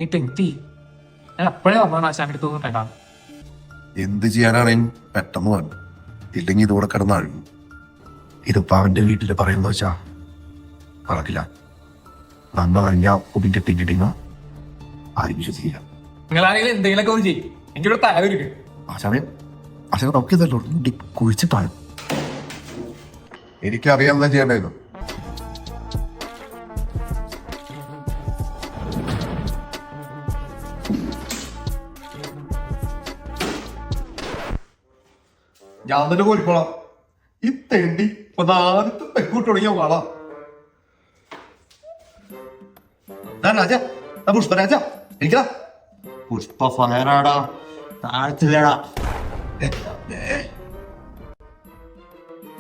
നീ തെറ്റി. ഞാൻ അപ്പോഴേ പറഞ്ഞു ആശാന്റെ അടുത്ത് തോന്നിട്ടേക്കാം. എന്ത് ചെയ്യാനാണേലും പെട്ടെന്ന് പറഞ്ഞു, ഇല്ലെങ്കിൽ ഇതോടെ കിടന്നാഴും. ഇതിപ്പോ അവന്റെ വീട്ടില് പറയുന്ന വെച്ചാ പറക്കില്ല. നന്ന കഴിഞ്ഞ കുടിക്ക് തിന്നിട്ടിങ്ങ ആരും വിശ്വസിക്കില്ല. നിങ്ങളാണെങ്കിലും എന്തെങ്കിലുമൊക്കെ ഒന്ന് ചെയ്യും. എനിക്കിവിടെ തലവരിക. ആശാനെ നമുക്ക് ഇതല്ലോ കുഴിച്ചിട്ടാണ്. എനിക്കറിയാം എന്താ ചെയ്യേണ്ടായിരുന്നു. ഞാൻ തന്നെ കോരിക്കോളാം. ഈ തെണ്ടി പതാരത്ത് പെക്കൂട്ട് തുടങ്ങിയ വാളാം. രാജ പുഷ്പരാജ എനിക്കടാ പുഷ്പ ഫയറാടാ താഴ്ത്തില്ലടാ.